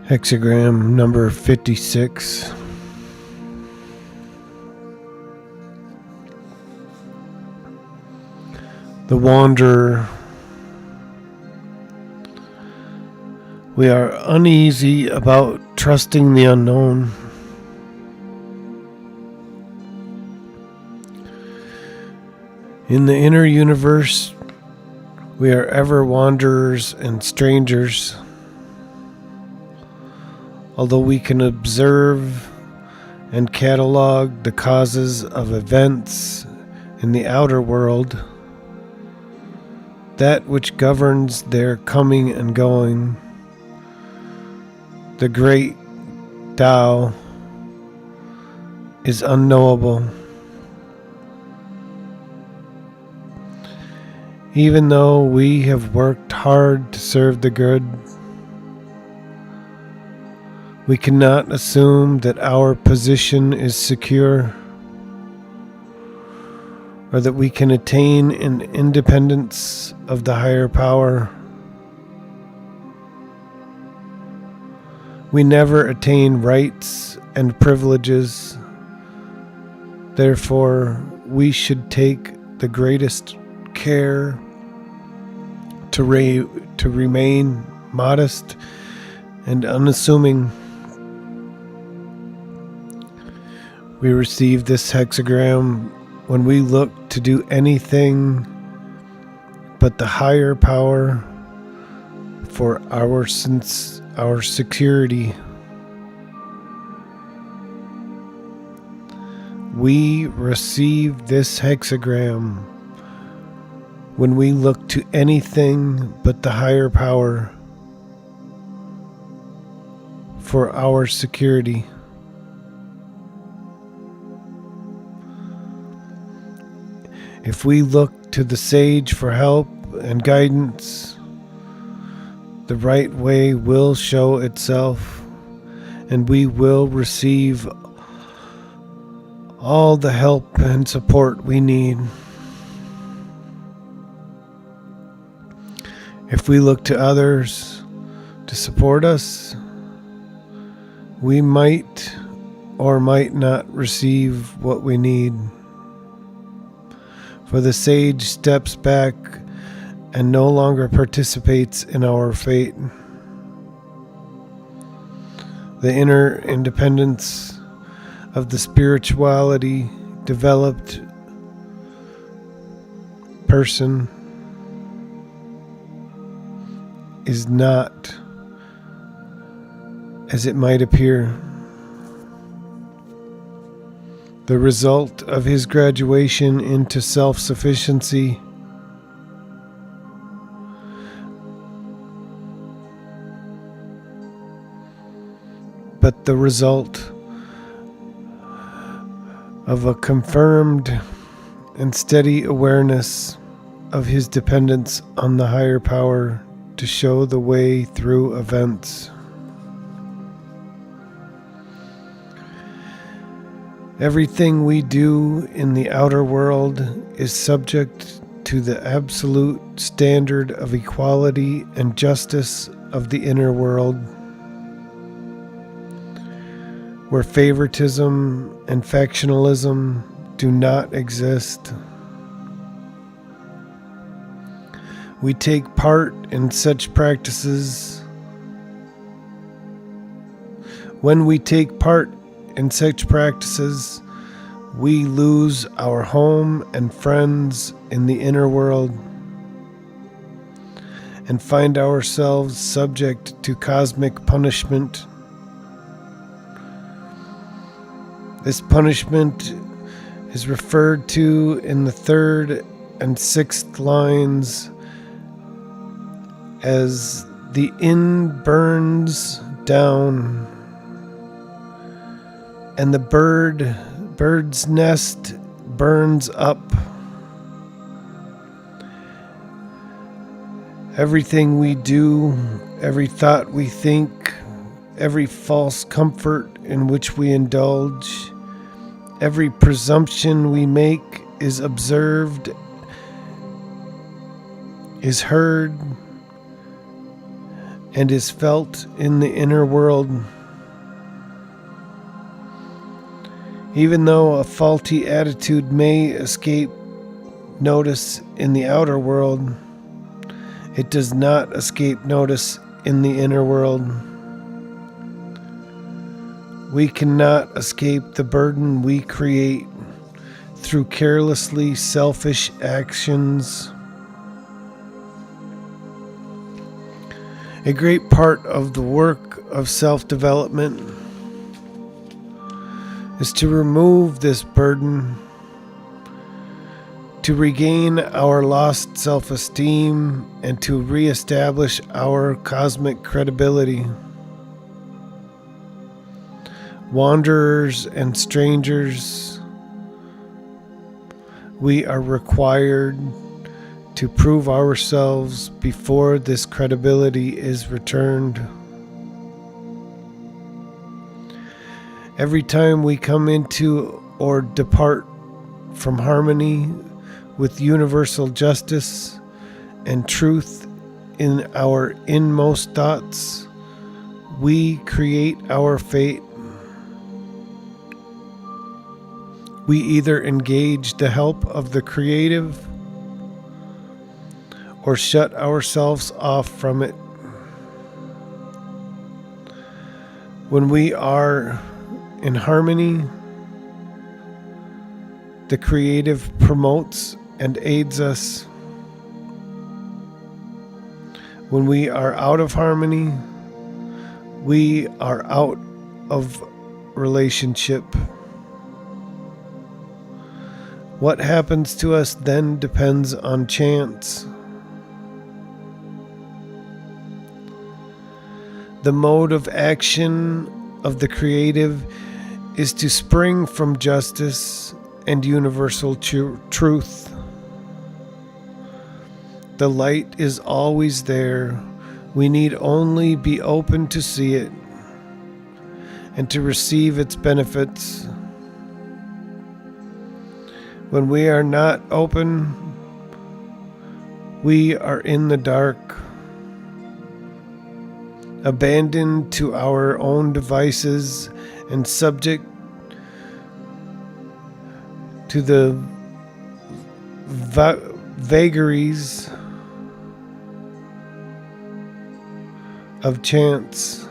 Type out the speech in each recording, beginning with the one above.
Hexagram number 56. The Wanderer. We are uneasy about trusting the unknown. In the inner universe, we are ever wanderers and strangers. Although we can observe and catalog the causes of events in the outer world, that which governs their coming and going, the great Tao, is unknowable. Even though we have worked hard to serve the good, we cannot assume that our position is secure, or that we can attain an independence of the higher power. We never attain rights and privileges. Therefore, we should take the greatest care to remain modest and unassuming. We receive this hexagram when we look to do anything but the higher power for our security. We receive this hexagram when we look to anything but the higher power for our security. If we look to the sage for help and guidance, the right way will show itself, and we will receive all the help and support we need. If we look to others to support us, we might or might not receive what we need. For the sage steps back and no longer participates in our fate. The inner independence of the spirituality developed person is not as it might appear. The result of his graduation into self-sufficiency, but the result of a confirmed and steady awareness of his dependence on the higher power to show the way through events. Everything we do in the outer world is subject to the absolute standard of equality and justice of the inner world, where favoritism and factionalism do not exist. We take part in such practices. When we take part in such practices, we lose our home and friends in the inner world and find ourselves subject to cosmic punishment. This punishment is referred to in the 3rd and 6th lines as the inn burns down, and the bird's nest burns up. Everything we do, every thought we think, every false comfort in which we indulge, every presumption we make is observed, is heard, and is felt in the inner world. Even though a faulty attitude may escape notice in the outer world, it does not escape notice in the inner world. We cannot escape the burden we create through carelessly selfish actions. A great part of the work of self-development is to remove this burden, to regain our lost self-esteem, and to reestablish our cosmic credibility. Wanderers and strangers, we are required to prove ourselves before this credibility is returned. Every time we come into or depart from harmony with universal justice and truth in our inmost thoughts, we create our fate. We either engage the help of the creative or shut ourselves off from it. When we are in harmony, the creative promotes and aids us. When we are out of harmony, we are out of relationship. What happens to us then depends on chance. The mode of action of the creative is to spring from justice and universal truth. The light is always there. We need only be open to see it and to receive its benefits. When we are not open, we are in the dark, abandoned to our own devices and subject to the vagaries of chance.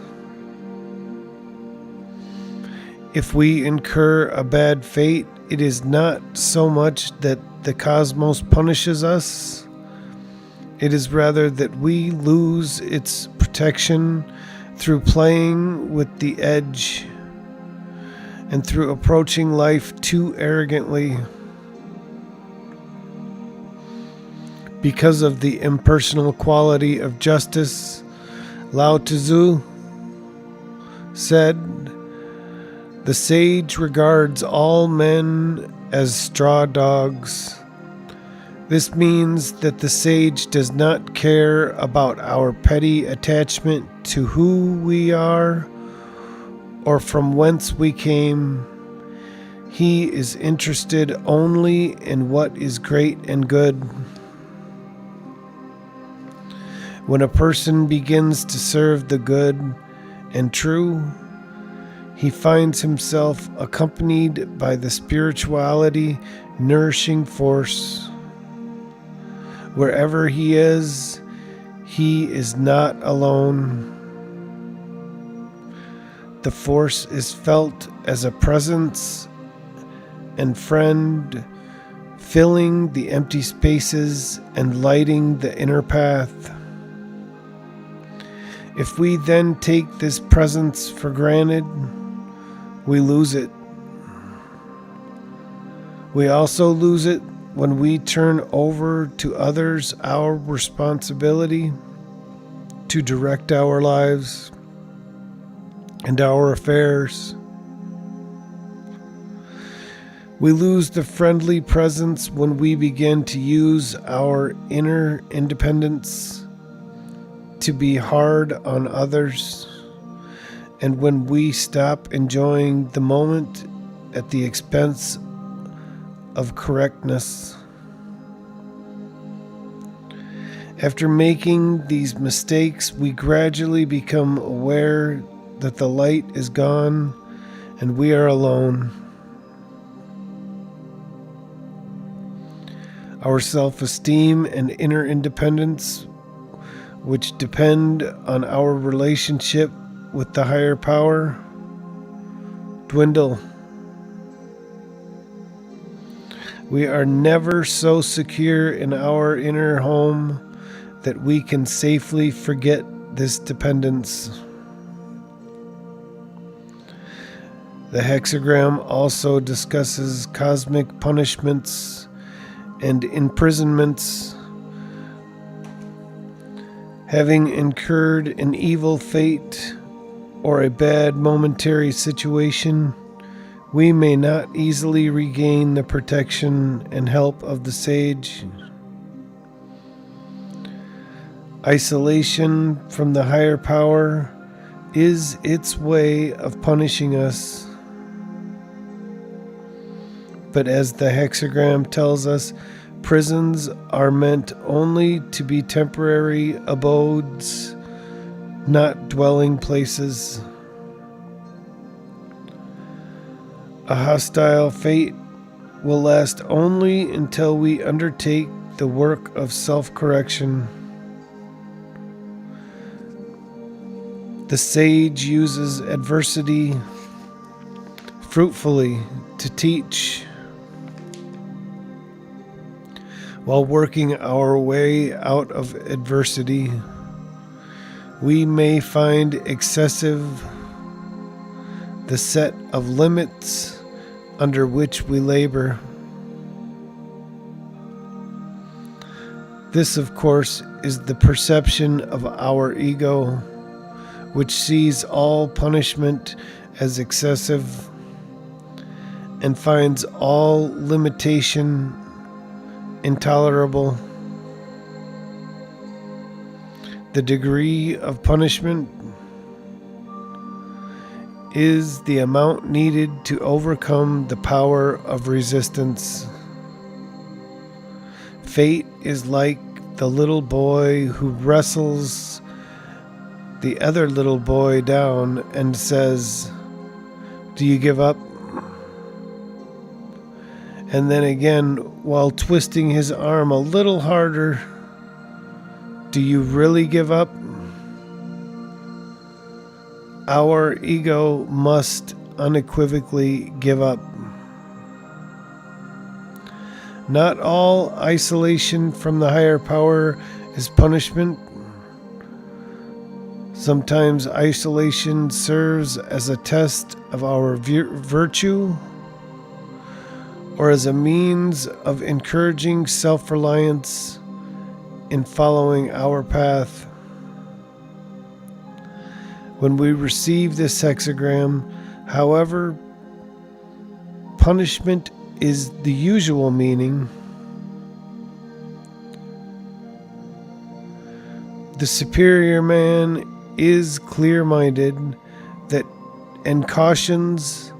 If we incur a bad fate, it is not so much that the cosmos punishes us. It is rather that we lose its protection through playing with the edge and through approaching life too arrogantly. Because of the impersonal quality of justice, Lao Tzu said, "The sage regards all men as straw dogs." This means that the sage does not care about our petty attachment to who we are or from whence we came. He is interested only in what is great and good. When a person begins to serve the good and true, he finds himself accompanied by the spirituality nourishing force. Wherever he is not alone. The force is felt as a presence and friend, filling the empty spaces and lighting the inner path. If we then take this presence for granted, we lose it. We also lose it when we turn over to others our responsibility to direct our lives and our affairs. We lose the friendly presence when we begin to use our inner independence to be hard on others, and when we stop enjoying the moment at the expense of correctness. After making these mistakes, we gradually become aware that the light is gone and we are alone. Our self-esteem and inner independence, which depend on our relationship with the higher power, dwindle. We are never so secure in our inner home that we can safely forget this dependence. The hexagram also discusses cosmic punishments and imprisonments. Having incurred an evil fate or a bad momentary situation, we may not easily regain the protection and help of the sage. Isolation from the higher power is its way of punishing us. But as the hexagram tells us, prisons are meant only to be temporary abodes, not dwelling places. A hostile fate will last only until we undertake the work of self-correction. The sage uses adversity fruitfully to teach. While working our way out of adversity, we may find excessive the set of limits under which we labor. This, of course, is the perception of our ego, which sees all punishment as excessive and finds all limitation intolerable. The degree of punishment is the amount needed to overcome the power of resistance. Fate is like the little boy who wrestles the other little boy down and says, "Do you give up?" And then again, while twisting his arm a little harder, "Do you really give up?" Our ego must unequivocally give up. Not all isolation from the higher power is punishment. Sometimes isolation serves as a test of our virtue or as a means of encouraging self-reliance in following our path. When we receive this hexagram, however, punishment is the usual meaning. The superior man is clear-minded and cautions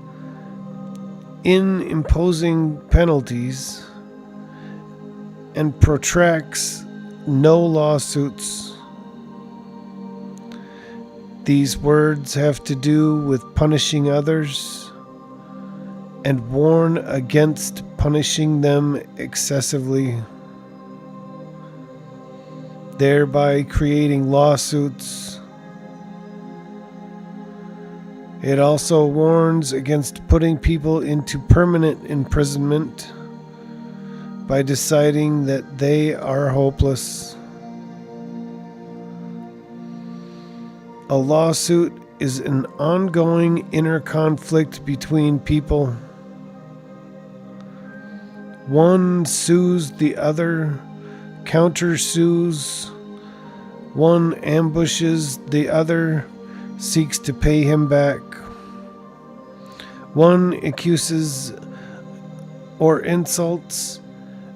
in imposing penalties and protracts no lawsuits. These words have to do with punishing others and warn against punishing them excessively, thereby creating lawsuits. It also warns against putting people into permanent imprisonment by deciding that they are hopeless. A lawsuit is an ongoing inner conflict between people. One sues the other, countersues. One ambushes the other, seeks to pay him back. One accuses or insults,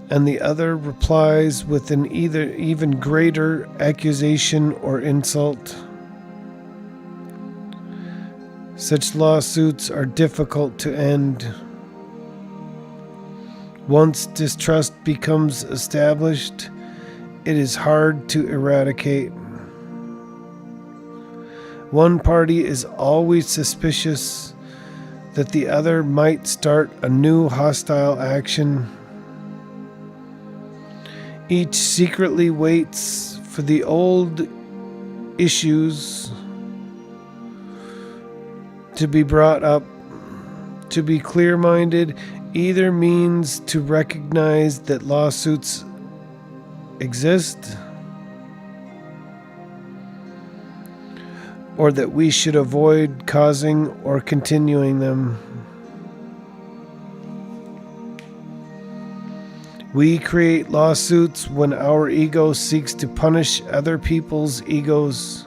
and the other replies with an even greater accusation or insult. Such lawsuits are difficult to end. Once distrust becomes established, it is hard to eradicate. One party is always suspicious that the other might start a new hostile action. Each secretly waits for the old issues to be brought up. To be clear-minded either means to recognize that lawsuits exist, or that we should avoid causing or continuing them. We create lawsuits when our ego seeks to punish other people's egos,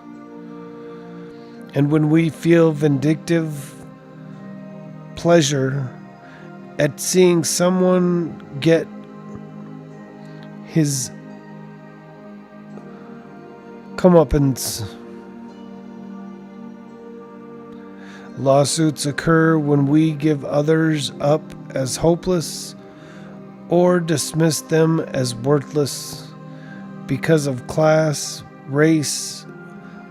and when we feel vindictive pleasure at seeing someone get his comeuppance. Lawsuits occur when we give others up as hopeless or dismiss them as worthless because of class, race,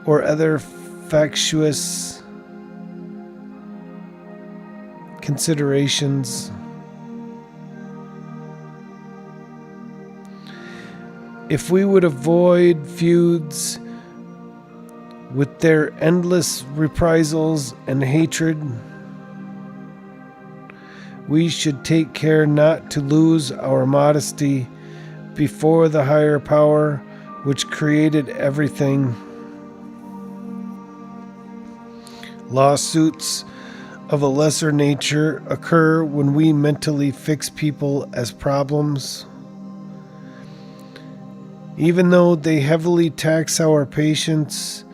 or other factious considerations. If we would avoid feuds with their endless reprisals and hatred, we should take care not to lose our modesty before the higher power which created everything. Lawsuits of a lesser nature occur when we mentally fix people as problems. Even though they heavily tax our patience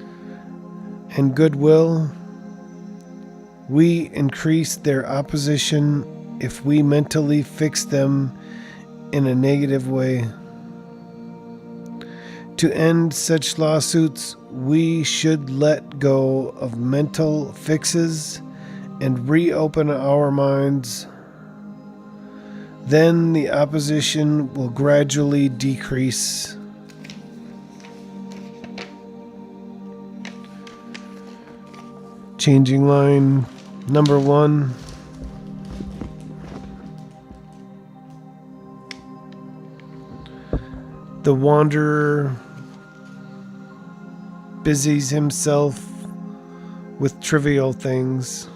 and goodwill, we increase their opposition if we mentally fix them in a negative way. To end such lawsuits, we should let go of mental fixes and reopen our minds. Then the opposition will gradually decrease. Changing line number 1. The wanderer busies himself with trivial things.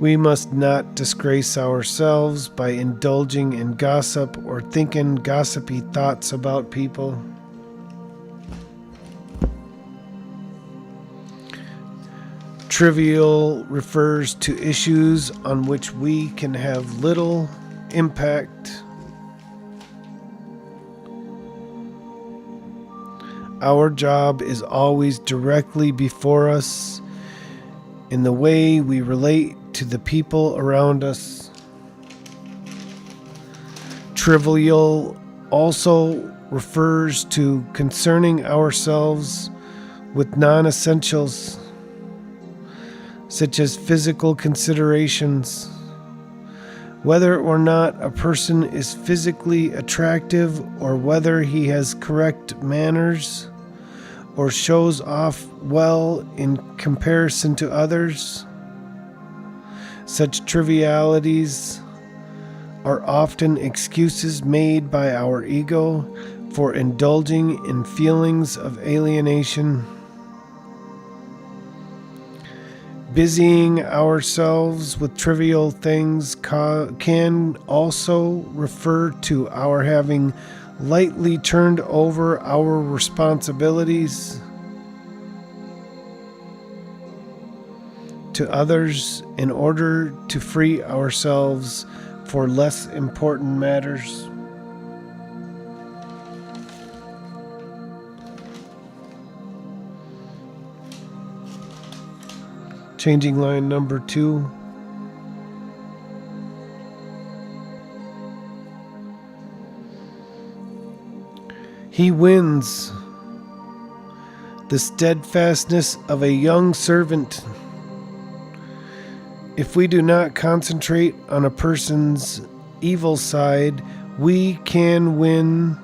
We must not disgrace ourselves by indulging in gossip or thinking gossipy thoughts about people. Trivial refers to issues on which we can have little impact. Our job is always directly before us in the way we relate to the people around us. Trivial also refers to concerning ourselves with non-essentials, such as physical considerations. Whether or not a person is physically attractive, or whether he has correct manners, or shows off well in comparison to others. Such trivialities are often excuses made by our ego for indulging in feelings of alienation. Busying ourselves with trivial things can also refer to our having lightly turned over our responsibilities to others in order to free ourselves for less important matters. Changing line number 2. He wins the steadfastness of a young servant. If we do not concentrate on a person's evil side, we can win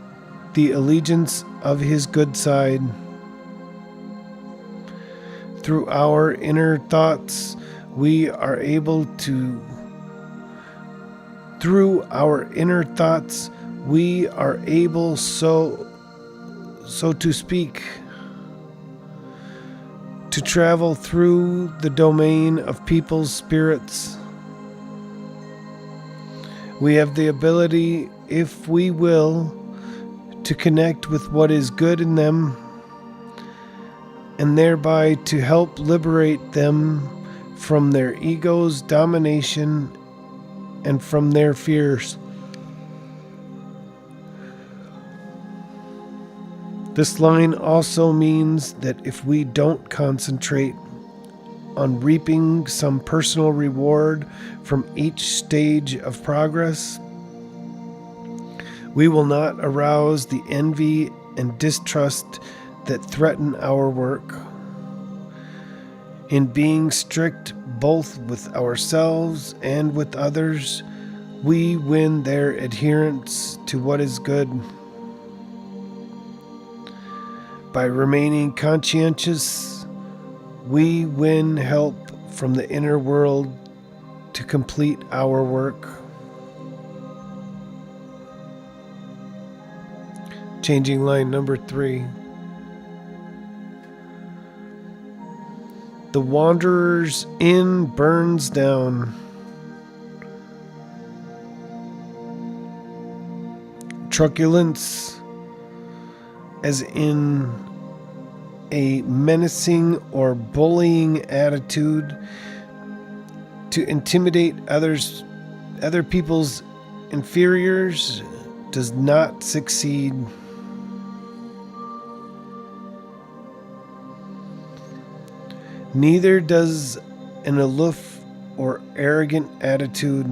the allegiance of his good side. Through our inner thoughts, we are able to so to speak, to travel through the domain of people's spirits. We have the ability, if we will, to connect with what is good in them, and thereby to help liberate them from their ego's domination and from their fears. This line also means that if we don't concentrate on reaping some personal reward from each stage of progress, we will not arouse the envy and distrust that threaten our work. In being strict both with ourselves and with others, we win their adherence to what is good. By remaining conscientious, we win help from the inner world to complete our work. Changing line number 3. The wanderer's inn burns down. Truculence, as in a menacing or bullying attitude to intimidate other people's inferiors, does not succeed. Neither does an aloof or arrogant attitude.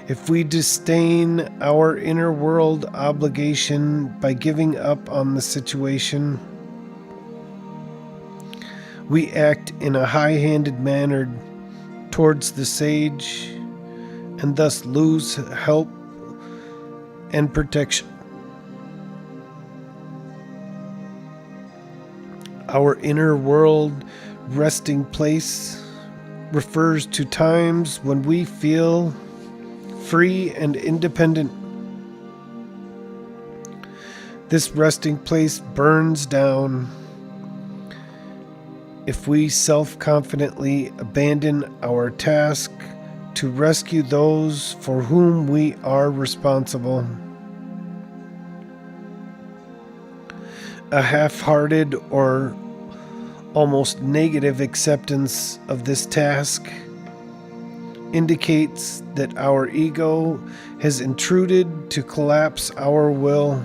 If we disdain our inner world obligation by giving up on the situation, we act in a high-handed manner towards the sage and thus lose help and protection. Our inner world resting place refers to times when we feel free and independent. This resting place burns down if we self-confidently abandon our task to rescue those for whom we are responsible. A half-hearted or almost negative acceptance of this task indicates that our ego has intruded to collapse our will.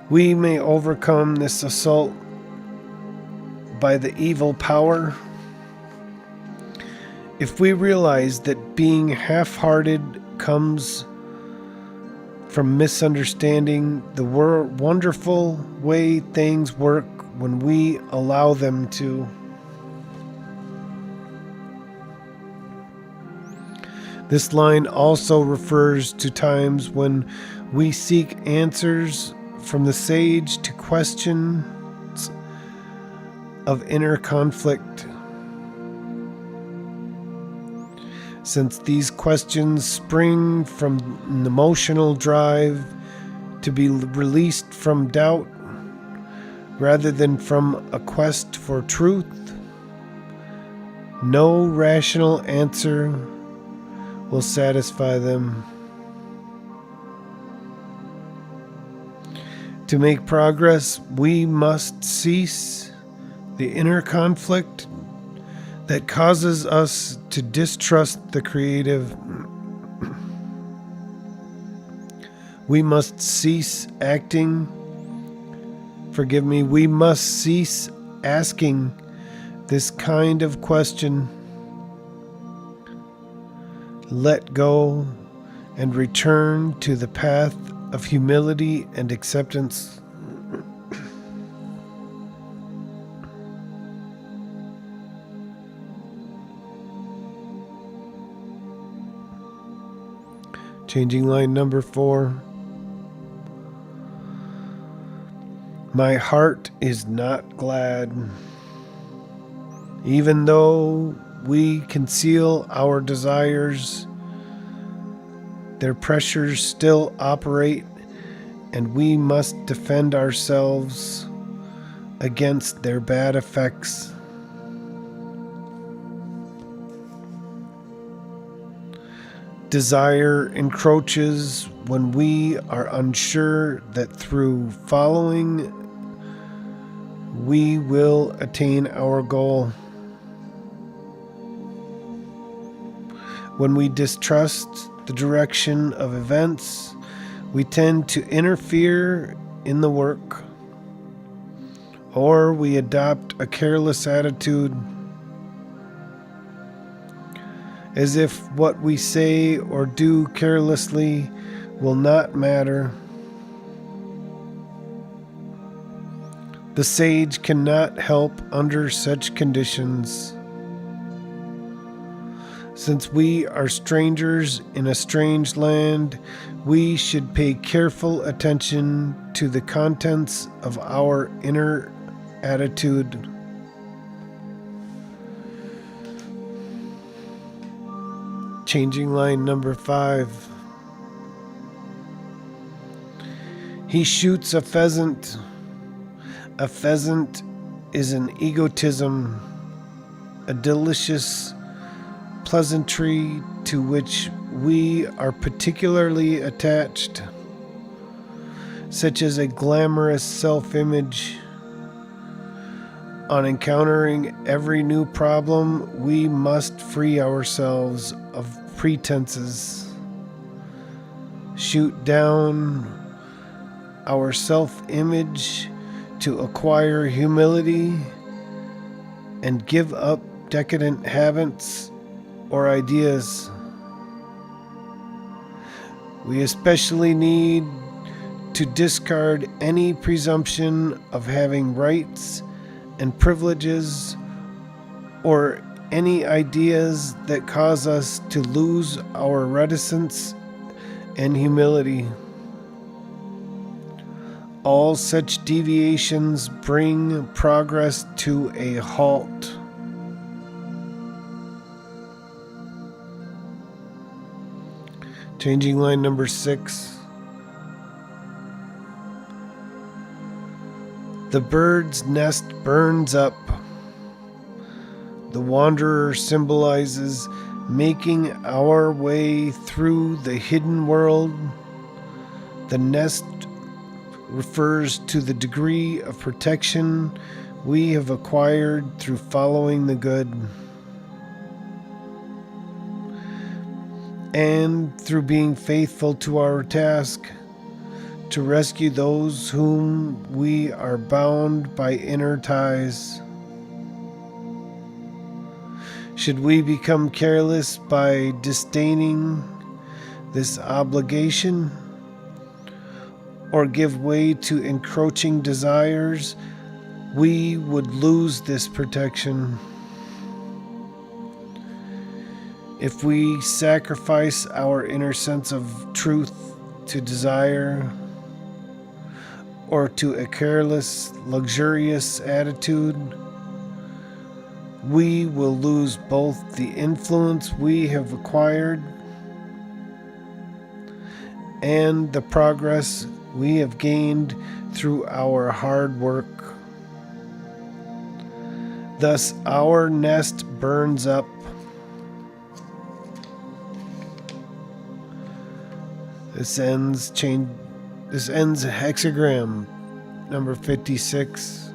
We may overcome this assault by the evil power if we realize that being half-hearted comes from misunderstanding the wonderful way things work when we allow them to. This line also refers to times when we seek answers from the sage to questions of inner conflict. Since these questions spring from an emotional drive to be released from doubt rather than from a quest for truth, no rational answer will satisfy them. To make progress, we must cease the inner conflict that causes us to distrust the creative. We must cease we must cease asking this kind of question. Let go and return to the path of humility and acceptance. Changing line number 4. My heart is not glad. Even though we conceal our desires, their pressures still operate, and we must defend ourselves against their bad effects. Desire encroaches when we are unsure that through following we will attain our goal. When we distrust the direction of events, we tend to interfere in the work, or we adopt a careless attitude, as if what we say or do carelessly will not matter. The sage cannot help under such conditions. Since we are strangers in a strange land, we should pay careful attention to the contents of our inner attitude. Changing line number 5. He shoots a pheasant. A pheasant is an egotism, a delicious pleasantry to which we are particularly attached, such as a glamorous self-image. On encountering every new problem, we must free ourselves of pretenses, shoot down our self-image to acquire humility, and give up decadent habits or ideas. We especially need to discard any presumption of having rights and privileges, or any ideas that cause us to lose our reticence and humility. All such deviations bring progress to a halt. Changing line number 6. The bird's nest burns up. The wanderer symbolizes making our way through the hidden world. The nest refers to the degree of protection we have acquired through following the good, and through being faithful to our task to rescue those whom we are bound by inner ties. Should we become careless by disdaining this obligation, or give way to encroaching desires, we would lose this protection. If we sacrifice our inner sense of truth to desire, or to a careless, luxurious attitude, we will lose both the influence we have acquired and the progress we have gained through our hard work. Thus, our nest burns up. This ends hexagram number 56.